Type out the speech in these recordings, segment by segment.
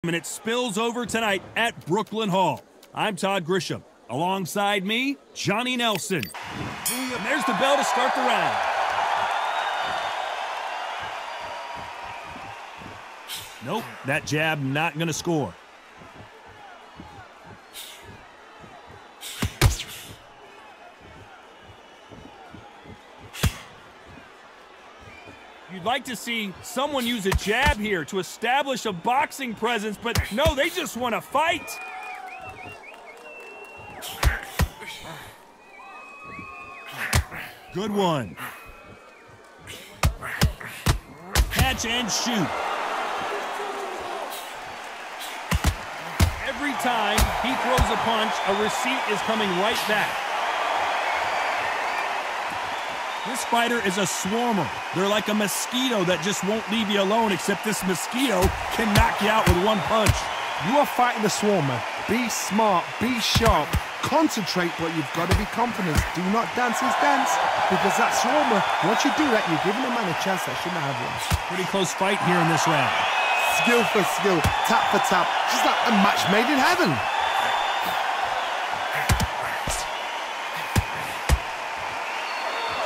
And it spills over tonight at Brooklyn Hall. I'm Todd Grisham. Alongside me, Johnny Nelson. And there's the bell to start the round. Nope, that jab not going to score. You'd like to see someone use a jab here to establish a boxing presence, but no, they just want to fight. Good one. Catch and shoot. Every time he throws a punch, a receipt is coming right back. This fighter is a swarmer. They're like a mosquito that just won't leave you alone, except this mosquito can knock you out with one punch. You are fighting the swarmer. Be smart, be sharp, concentrate, but you've got to be confident. Do not dance his dance, because that swarmer, once you do that, you're giving a man a chance that shouldn't have one. Pretty close fight here in this round. Skill for skill, tap for tap, just like a match made in heaven.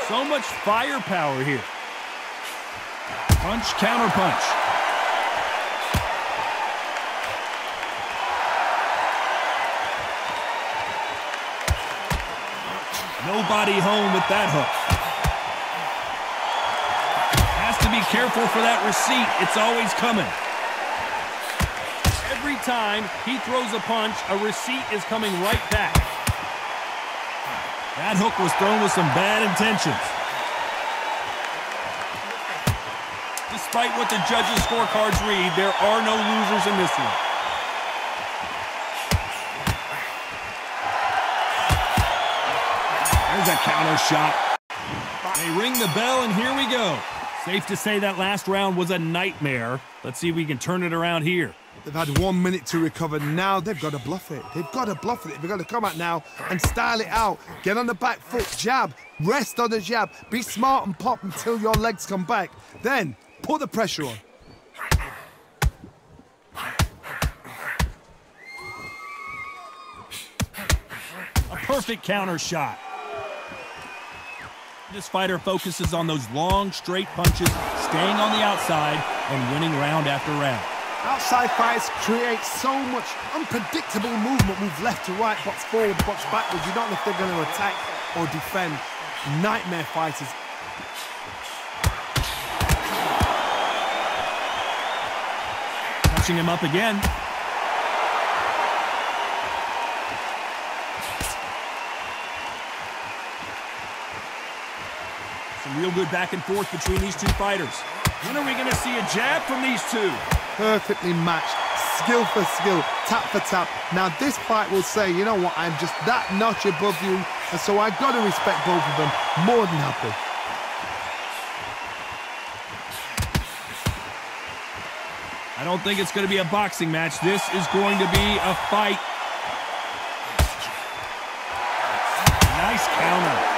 So much firepower here. Punch, counter punch. Nobody home with that hook. Has to be careful for that receipt. It's always coming. Every time he throws a punch, a receipt is coming right back. That hook was thrown with some bad intentions. Despite what the judges' scorecards read, there are no losers in this one. There's a counter shot. They ring the bell, and here we go. Safe to say that last round was a nightmare. Let's see if we can turn it around here. They've had 1 minute to recover. Now they've got to bluff it. They've got to bluff it. They've got to come out now and style it out. Get on the back foot, jab, rest on the jab. Be smart and pop until your legs come back. Then put the pressure on. A perfect counter shot. This fighter focuses on those long, straight punches, staying on the outside and winning round after round. Outside fights create so much unpredictable movement. Move left to right, box forward, box backwards. You don't know if they're going to attack or defend. Nightmare fighters. Touching him up again. Some real good back and forth between these two fighters. When are we going to see a jab from these two? Perfectly matched, skill for skill, tap for tap. Now this fight will say, you know what, I'm just that notch above you, and so I've got to respect both of them more than happy. I don't think it's going to be a boxing match. This is going to be a fight. Nice counter.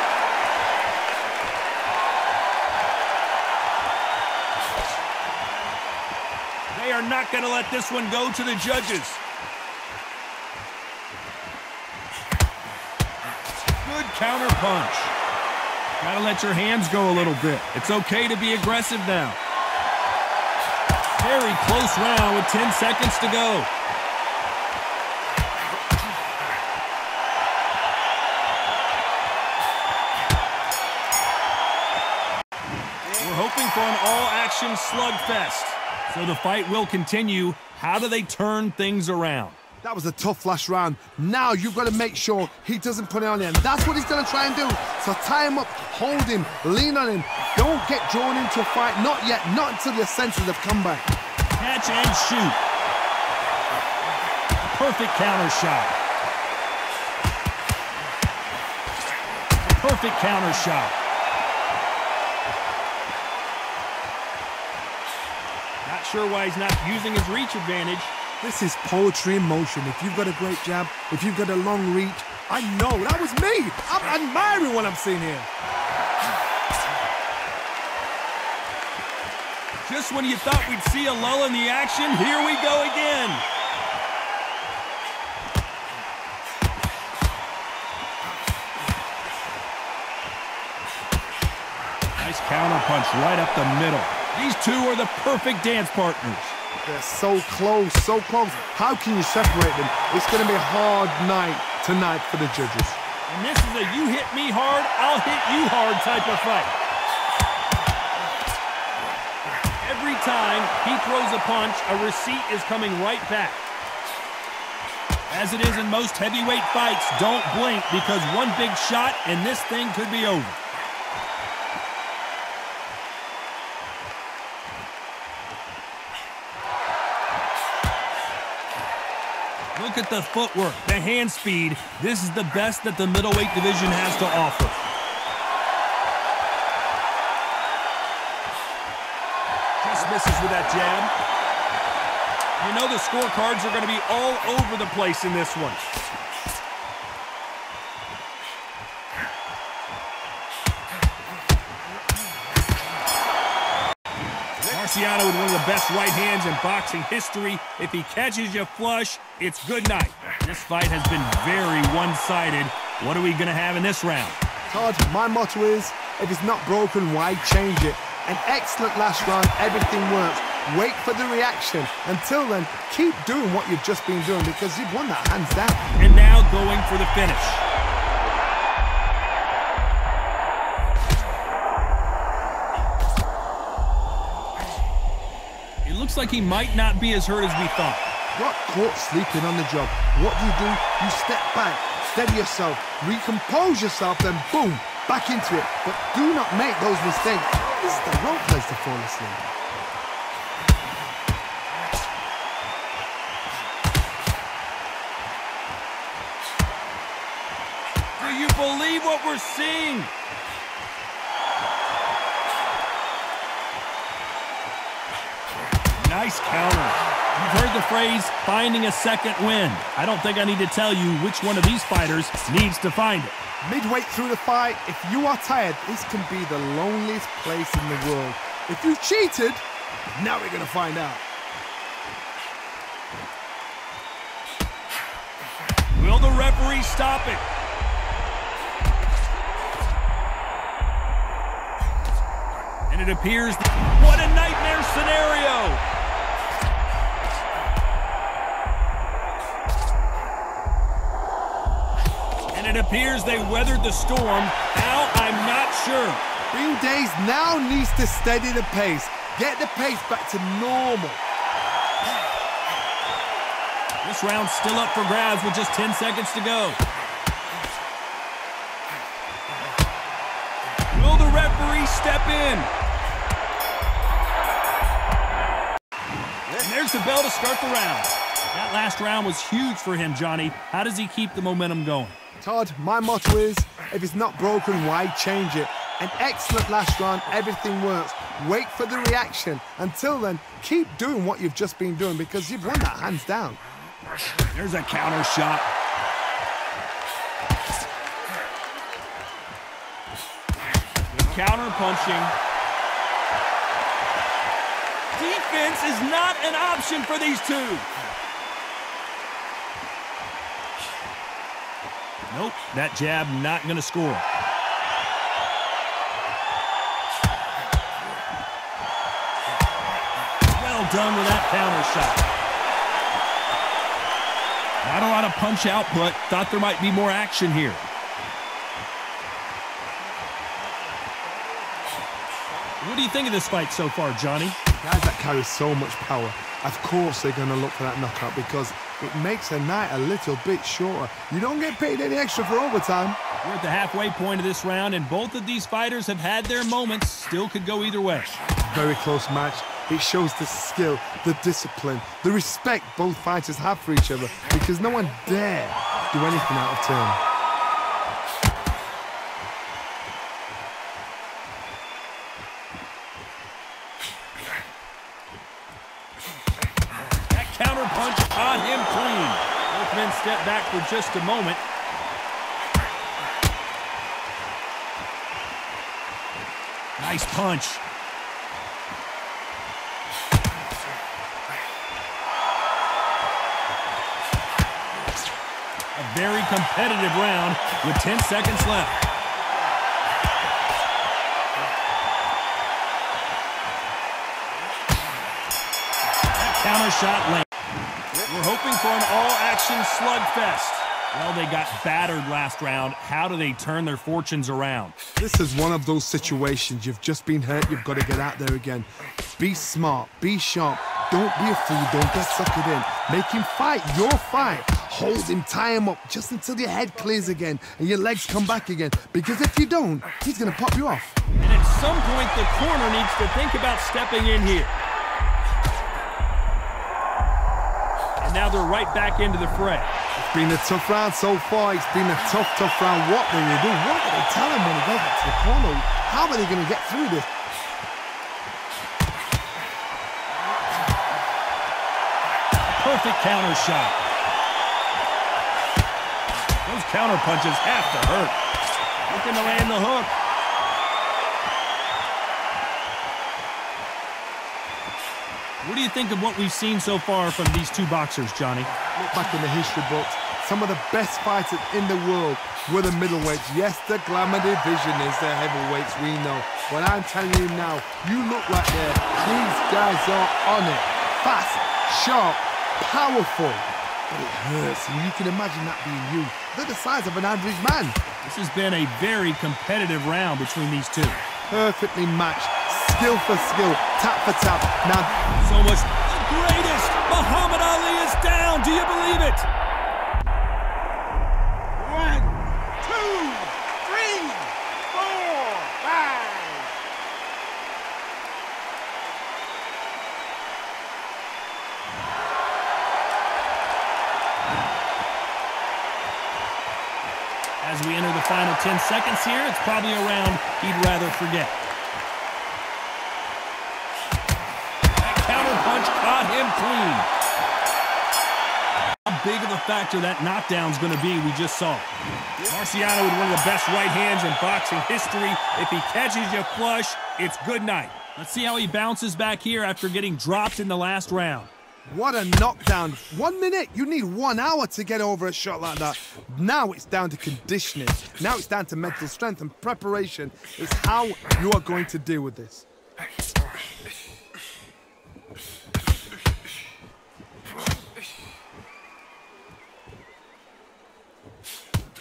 They are not going to let this one go to the judges. Good counter punch. Gotta let your hands go a little bit. It's okay to be aggressive now. Very close round with 10 seconds to go. We're hoping for an all-action slugfest. So the fight will continue. How do they turn things around? That was a tough last round. Now you've got to make sure he doesn't put it on you. And that's what he's going to try and do. So tie him up, hold him, lean on him. Don't get drawn into a fight. Not yet. Not until your senses have come back. Catch and shoot. Perfect counter shot. Perfect counter shot. Not sure why he's not using his reach advantage. This is poetry in motion. If you've got a great jab, if you've got a long reach, I know, that was me. I'm admiring what I'm seeing here. Just when you thought we'd see a lull in the action, here we go again. Nice counter punch right up the middle. These two are the perfect dance partners. They're so close, so close. How can you separate them? It's going to be a hard night tonight for the judges. And this is a you hit me hard, I'll hit you hard type of fight. Every time he throws a punch, a receipt is coming right back. As it is in most heavyweight fights, don't blink because one big shot and this thing could be over. Look at the footwork, the hand speed. This is the best that the middleweight division has to offer. Just misses with that jab. You know the scorecards are going to be all over the place in this one. Marciano with one of the best right hands in boxing history. If he catches you flush, it's good night. This fight has been very one-sided. What are we going to have in this round? Todd, my motto is, if it's not broken, why change it? An excellent last round, everything works. Wait for the reaction. Until then, keep doing what you've just been doing because you've won that hands down. And now going for the finish. Looks like he might not be as hurt as we thought. Got caught sleeping on the job. What do? You step back, steady yourself, recompose yourself, then boom, back into it. But do not make those mistakes. This is the wrong place to fall asleep. Do you believe what we're seeing? Nice counter. You've heard the phrase, finding a second wind. I don't think I need to tell you which one of these fighters needs to find it. Midway through the fight, if you are tired, this can be the loneliest place in the world. If you cheated, now we're going to find out. Will the referee stop it? And it appears, what a nightmare scenario! And it appears they weathered the storm. How, I'm not sure. Green Days now needs to steady the pace. Get the pace back to normal. This round's still up for grabs with just 10 seconds to go. Will the referee step in? And there's the bell to start the round. That last round was huge for him, Johnny. How does he keep the momentum going? Todd, my motto is, if it's not broken, why change it? An excellent last round, everything works. Wait for the reaction. Until then, keep doing what you've just been doing because you've won that hands down. There's a counter shot. Good counter punching. Defense is not an option for these two. Nope, that jab not going to score. Well done with that counter shot. Not a lot of punch output. Thought there might be more action here. What do you think of this fight so far, Johnny? Guys that carry so much power, of course they're going to look for that knockout because it makes a night a little bit shorter. You don't get paid any extra for overtime. We're at the halfway point of this round, and both of these fighters have had their moments. Still could go either way. Very close match. It shows the skill, the discipline, the respect both fighters have for each other because no one dare do anything out of turn. Counter punch on him clean. Both men step back for just a moment. Nice punch. very competitive round with 10 seconds left. That counter shot late. We're hoping for an all-action slugfest. Well, they got battered last round. How do they turn their fortunes around? This is one of those situations. You've just been hurt. You've got to get out there again. Be smart. Be sharp. Don't be a fool. Don't get suckered in. Make him fight your fight. Hold him, tie him up just until your head clears again and your legs come back again. Because if you don't, he's going to pop you off. And at some point, the corner needs to think about stepping in here. And now they're right back into the fray. It's been a tough round so far. It's been a tough round. What do they do? What do they tell him when he goes back to the corner? How are they going to get through this? Perfect counter shot. Those counter punches have to hurt. Looking to land the hook. What do you think of what we've seen so far from these two boxers, Johnny? Look back in the history books. Some of the best fighters in the world were the middleweights. Yes, the glamour division is the heavyweights, we know. But I'm telling you now, you look right there. These guys are on it. Fast, sharp, powerful. But it hurts, and you can imagine that being you. They're the size of an average man. This has been a very competitive round between these two. Perfectly matched. Skill for skill, tap for tap. Now, so much. The greatest! Muhammad Ali is down! Do you believe it? 1, 2, 3, 4, 5. As we enter the final 10 seconds here, it's probably a round he'd rather forget. Caught him clean. How big of a factor that knockdown's going to be, we just saw. Marciano with one of the best right hands in boxing history. If he catches you flush, it's good night. Let's see how he bounces back here after getting dropped in the last round. what a knockdown. 1 minute, you need 1 hour to get over a shot like that. Now it's down to conditioning. Now it's down to mental strength and preparation. It's how you are going to deal with this.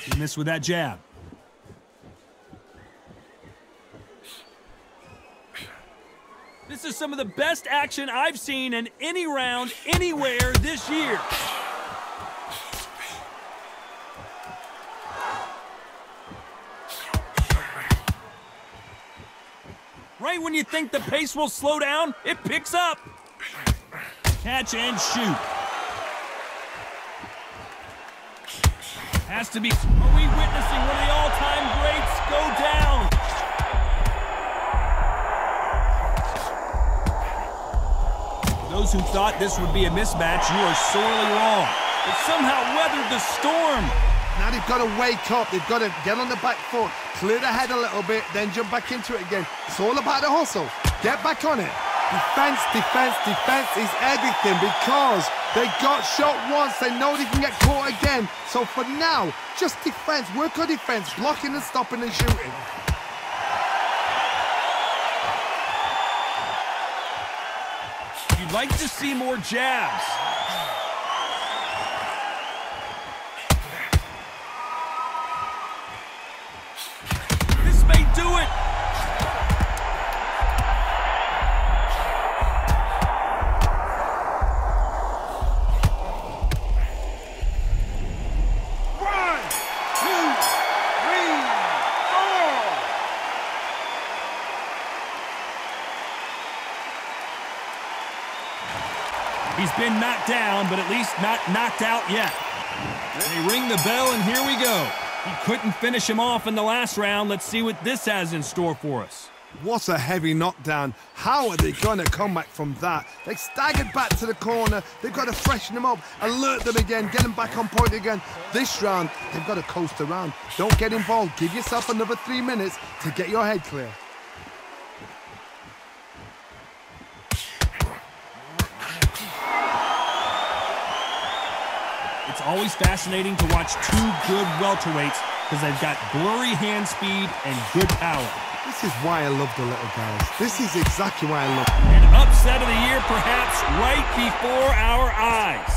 He missed with that jab. This is some of the best action I've seen in any round, anywhere this year. Right when you think the pace will slow down, it picks up. Catch and shoot. Has to be. Are we witnessing one of the all-time greats go down? Those who thought this would be a mismatch, you are sorely wrong. They somehow weathered the storm. Now they've got to wake up. They've got to get on the back foot, clear the head a little bit, then jump back into it again. It's all about the hustle. Get back on it. Defense, defense, defense is everything because they got shot once. They know they can get caught again. So for now, just defense. Work on defense, blocking and stopping and shooting. You'd like to see more jabs. This may do it. He's been knocked down, but at least not knocked out yet. They ring the bell, and here we go. He couldn't finish him off in the last round. Let's see what this has in store for us. What a heavy knockdown. How are they going to come back from that? They staggered back to the corner. They've got to freshen them up, alert them again, get them back on point again. This round, they've got to coast around. Don't get involved. Give yourself another 3 minutes to get your head clear. It's always fascinating to watch two good welterweights because they've got blurry hand speed and good power. This is why I love the little guys. This is exactly why I love them. An upset of the year, perhaps, right before our eyes.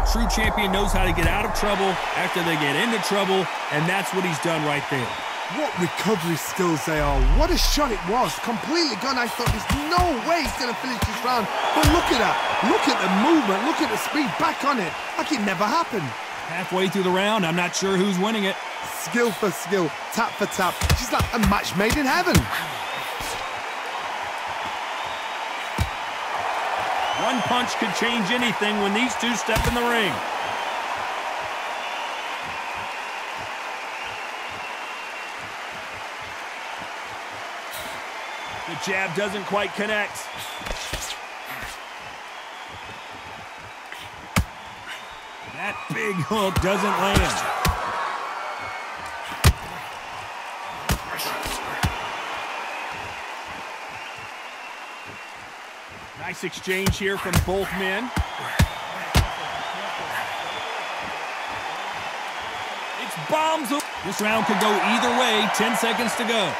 A true champion knows how to get out of trouble after they get into trouble, and that's what he's done right there. What recovery skills they are. What a shot it was. Completely gone. I thought there's no way he's going to finish this round. But look at that. Look at the movement. Look at the speed. Back on it. Like it never happened. Halfway through the round, I'm not sure who's winning it. Skill for skill. Tap for tap. She's like a match made in heaven. One punch could change anything when these two step in the ring. The jab doesn't quite connect. That big hook doesn't land. Nice exchange here from both men. It's bombs. This round could go either way. 10 seconds to go.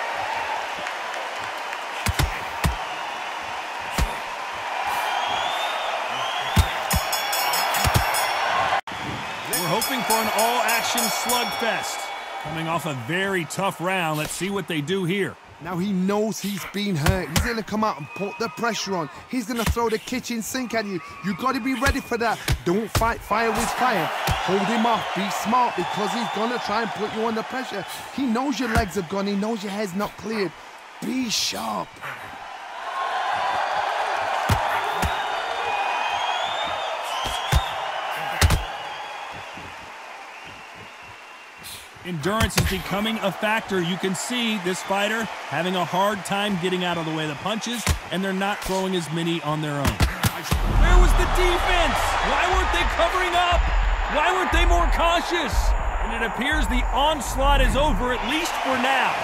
Hoping for an all-action slugfest. Coming off a very tough round, let's see what they do here. Now he knows he's been hurt. He's going to come out and put the pressure on. He's going to throw the kitchen sink at you. You got to be ready for that. Don't fight fire with fire. Hold him off. Be smart because he's going to try and put you under pressure. He knows your legs have gone. He knows your head's not cleared. Be sharp. Endurance is becoming a factor. You can see this fighter having a hard time getting out of the way of the punches, and they're not throwing as many on their own. Where was the defense? Why weren't they covering up? Why weren't they more cautious? And it appears the onslaught is over, at least for now.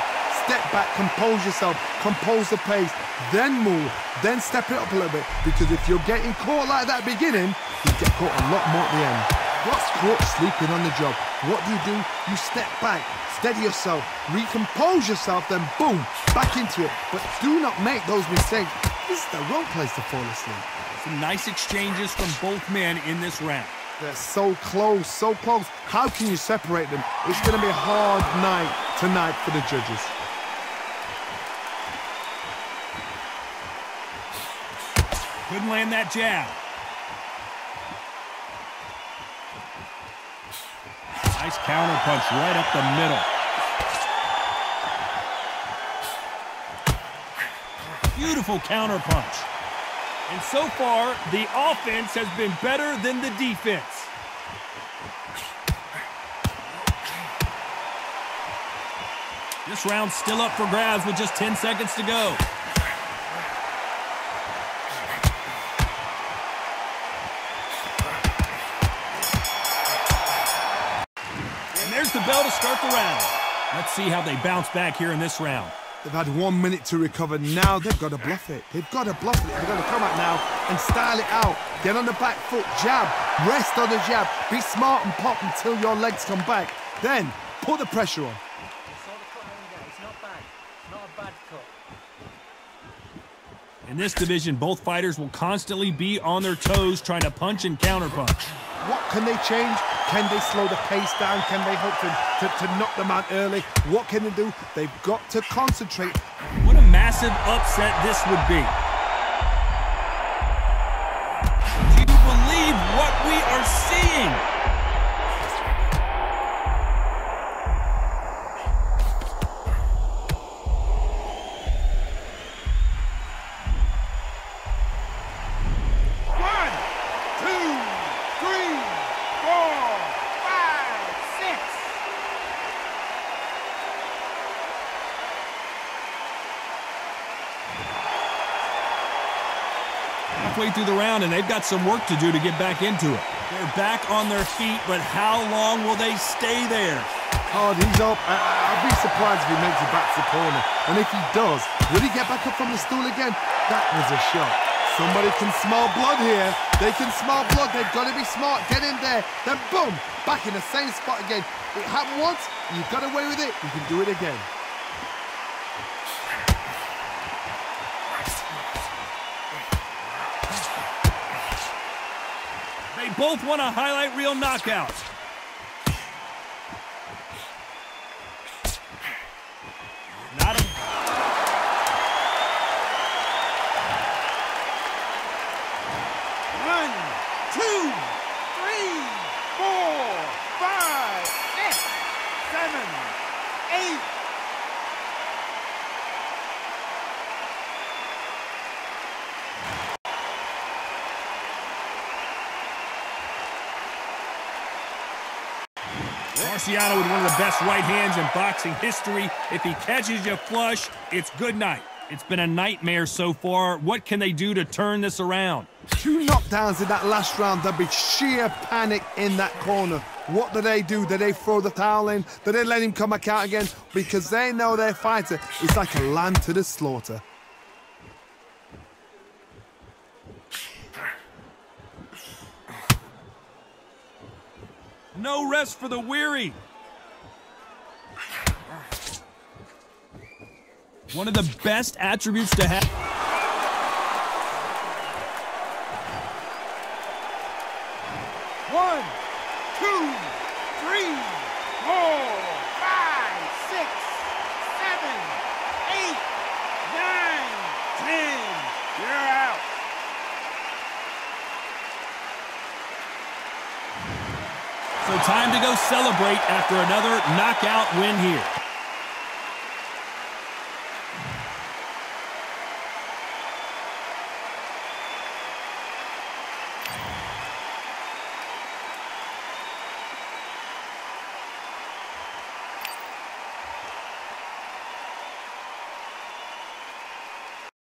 Step back, compose yourself, compose the pace, then move, then step it up a little bit. Because if you're getting caught like that beginning, you get caught a lot more at the end. What's caught sleeping on the job? What do? You step back, steady yourself, recompose yourself, then boom, back into it. But do not make those mistakes. This is the wrong place to fall asleep. Some nice exchanges from both men in this round. They're so close, so close. How can you separate them? It's going to be a hard night tonight for the judges. Couldn't land that jab. Nice counter punch right up the middle. Beautiful counter punch. And so far, the offense has been better than the defense. This round's still up for grabs with just 10 seconds to go. There's the bell to start the round. Let's see how they bounce back here in this round. They've had 1 minute to recover. Now they've got to bluff it. They've got to bluff it. They've got to come out now and style it out. Get on the back foot, jab, rest on the jab. Be smart and pop until your legs come back. Then put the pressure on. It's not bad. Not a bad cut. In this division, both fighters will constantly be on their toes trying to punch and counterpunch. What can they change? Can they slow the pace down? Can they hope to knock them out early? What can they do? They've got to concentrate. What a massive upset this would be. Do you believe what we are seeing? Halfway through the round, and they've got some work to do to get back into it. They're back on their feet, but how long will they stay there? Oh, he's up. I'd be surprised if he makes it back to the corner. And if he does, will he get back up from the stool again? That was a shot. Somebody can smell blood here. They can smell blood. They've got to be smart. Get in there. Then boom, back in the same spot again. It happened once. You got away with it. You can do it again. They both want a highlight reel knockout. Not a... 1, 2, 3, 4, 5, 6, 7, 8. Marciano with one of the best right hands in boxing history. If he catches you flush, it's good night. It's been a nightmare so far. What can they do to turn this around? 2 knockdowns in that last round. There'll be sheer panic in that corner. What do? Do they throw the towel in? Do they let him come back out again? Because they know their fighter is like a lamb to the slaughter. No rest for the weary. One of the best attributes to have. 1, 2, 3, 4, 5, 6, 7, 8, 9, 10. You're out. So time to go celebrate after another knockout win here.